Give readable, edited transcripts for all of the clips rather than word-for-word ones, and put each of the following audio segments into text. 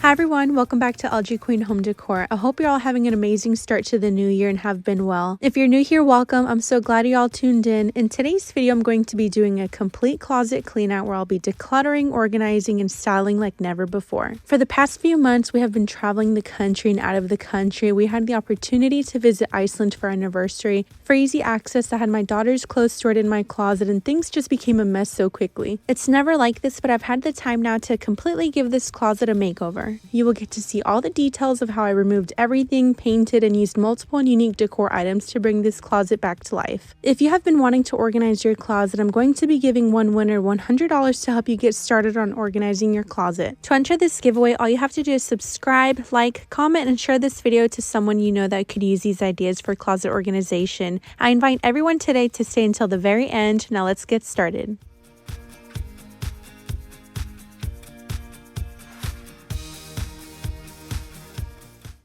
Hi everyone, welcome back to LGQUEEN Home Decor. I hope you're all having an amazing start to the new year and have been well. If you're new here, welcome. I'm so glad you all tuned in. In today's video, I'm going to be doing a complete closet clean out where I'll be decluttering, organizing, and styling like never before. For the past few months, we have been traveling the country and out of the country. We had the opportunity to visit Iceland for our anniversary. For easy access, I had my daughter's clothes stored in my closet and things just became a mess so quickly. It's never like this, but I've had the time now to completely give this closet a makeover. You will get to see all the details of how I removed everything, painted, and used multiple and unique decor items to bring this closet back to life. If you have been wanting to organize your closet, I'm going to be giving one winner $100 to help you get started on organizing your closet. To enter this giveaway, all you have to do is subscribe, like, comment, and share this video to someone you know that could use these ideas for closet organization. I invite everyone today to stay until the very end. Now let's get started.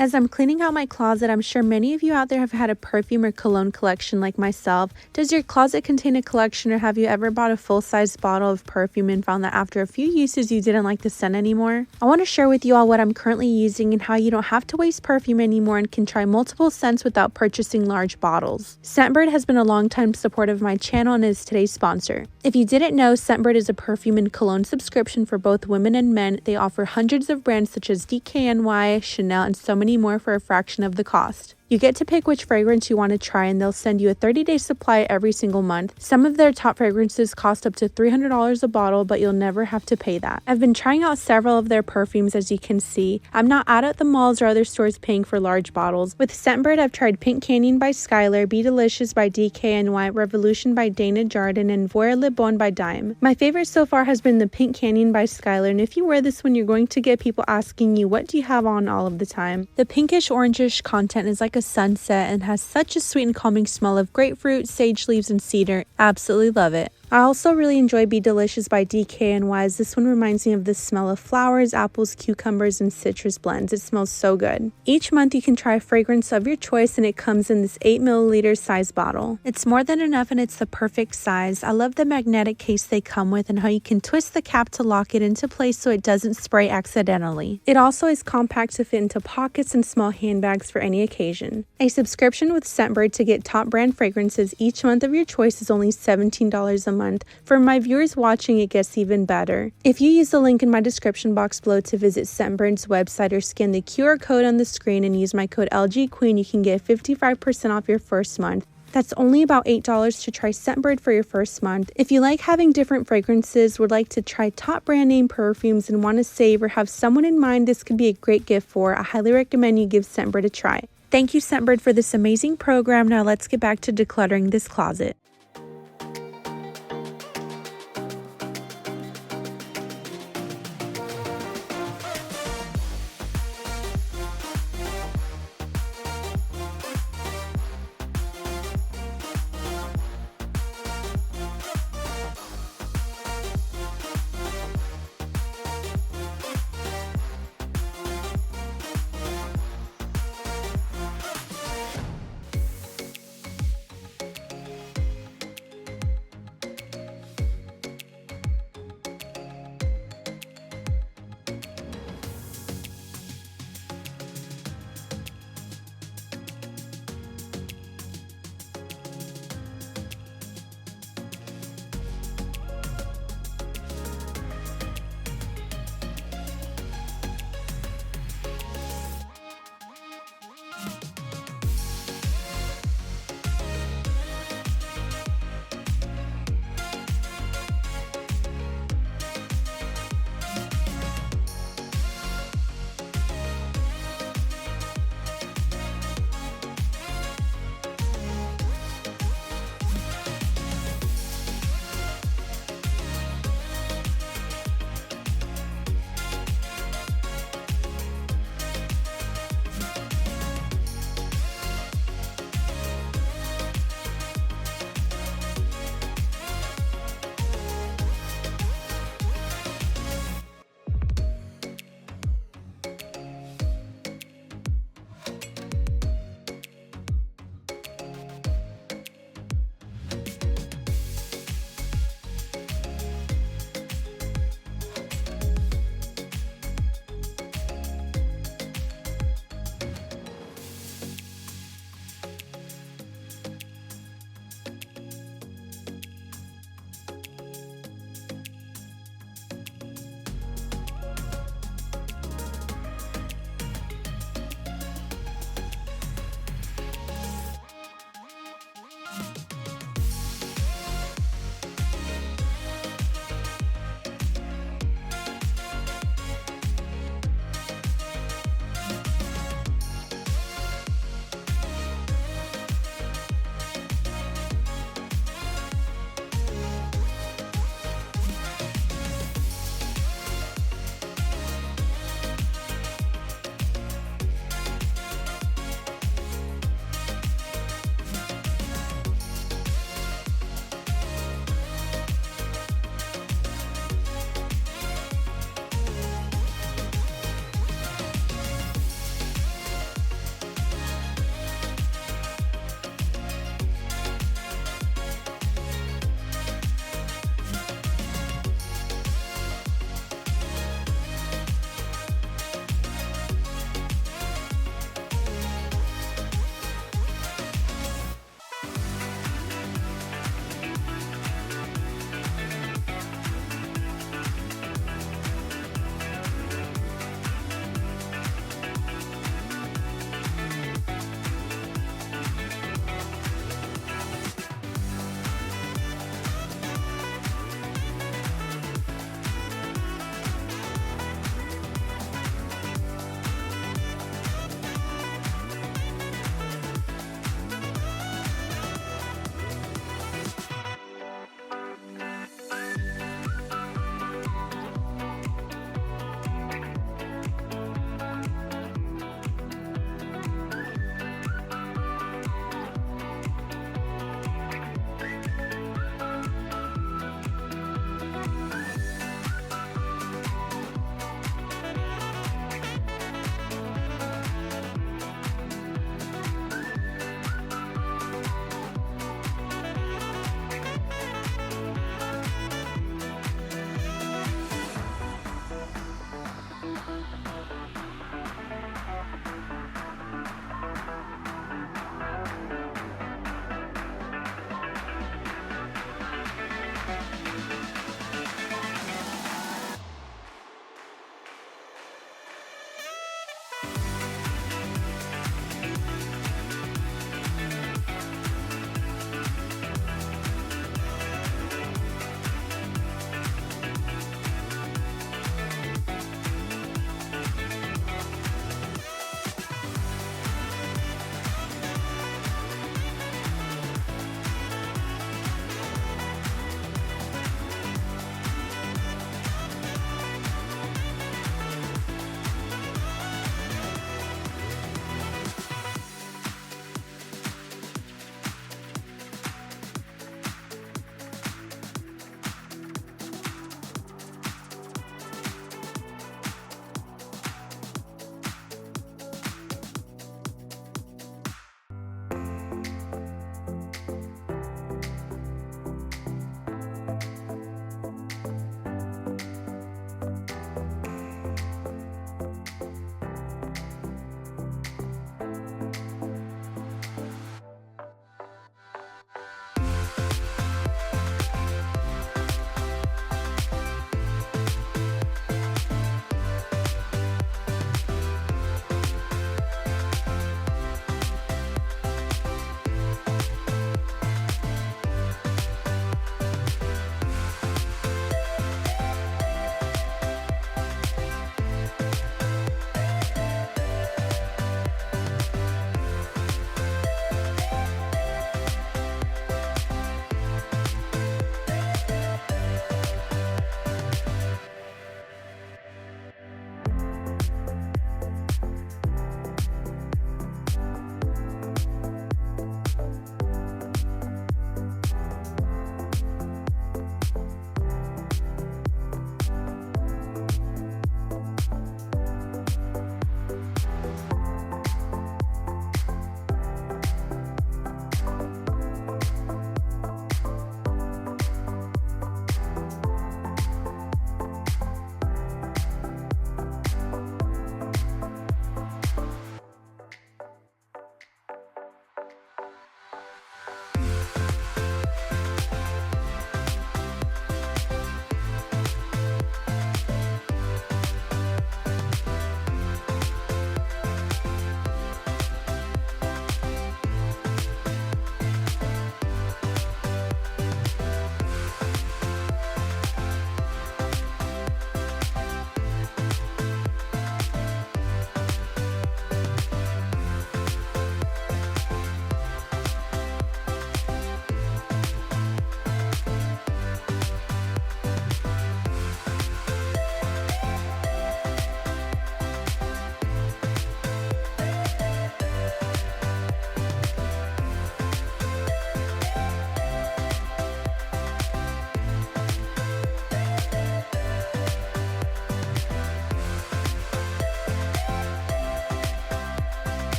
As I'm cleaning out my closet, I'm sure many of you out there have had a perfume or cologne collection like myself. Does your closet contain a collection, or have you ever bought a full-size bottle of perfume and found that after a few uses you didn't like the scent anymore? I want to share with you all what I'm currently using and how you don't have to waste perfume anymore and can try multiple scents without purchasing large bottles. Scentbird has been a long-time supporter of my channel and is today's sponsor. If you didn't know, Scentbird is a perfume and cologne subscription for both women and men. They offer hundreds of brands such as DKNY, Chanel, and so many more for a fraction of the cost. You get to pick which fragrance you want to try, and they'll send you a 30-day supply every single month. Some of their top fragrances cost up to $300 a bottle, but you'll never have to pay that. I've been trying out several of their perfumes, as you can see. I'm not out at the malls or other stores paying for large bottles. With Scentbird, I've tried Pink Canyon by Skylar, Be Delicious by DKNY, Revolution by Dana Jardin, and Voire Le Bon by Dime. My favorite so far has been the Pink Canyon by Skylar, and if you wear this one, you're going to get people asking you, what do you have on all of the time? The pinkish orangish content is like a sunset and has such a sweet and calming smell of grapefruit, sage leaves, and cedar. Absolutely love it. I also really enjoy Be Delicious by DKNY, as this one reminds me of the smell of flowers, apples, cucumbers, and citrus blends. It smells so good. Each month you can try a fragrance of your choice, and it comes in this 8 milliliter size bottle. It's more than enough and it's the perfect size. I love the magnetic case they come with and how you can twist the cap to lock it into place so it doesn't spray accidentally. It also is compact to fit into pockets and small handbags for any occasion. A subscription with Scentbird to get top brand fragrances each month of your choice is only $17 a month. For my viewers watching, it gets even better. If you use the link in my description box below to visit Scentbird's website, or scan the QR code on the screen and use my code LGQUEEN, you can get 55% off your first month. That's only about $8 to try Scentbird for your first month. If you like having different fragrances, would like to try top brand name perfumes, and want to save or have someone in mind this could be a great gift for, I highly recommend you give Scentbird a try. Thank you, Scentbird, for this amazing program. Now let's get back to decluttering this closet.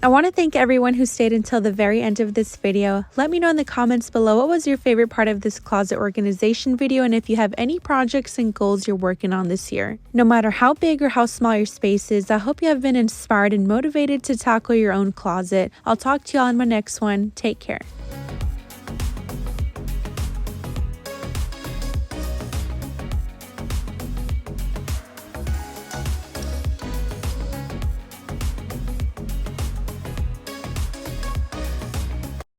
I want to thank everyone who stayed until the very end of this video. Let me know in the comments below what was your favorite part of this closet organization video and if you have any projects and goals you're working on this year. No matter how big or how small your space is, I hope you have been inspired and motivated to tackle your own closet. I'll talk to you all in my next one. Take care.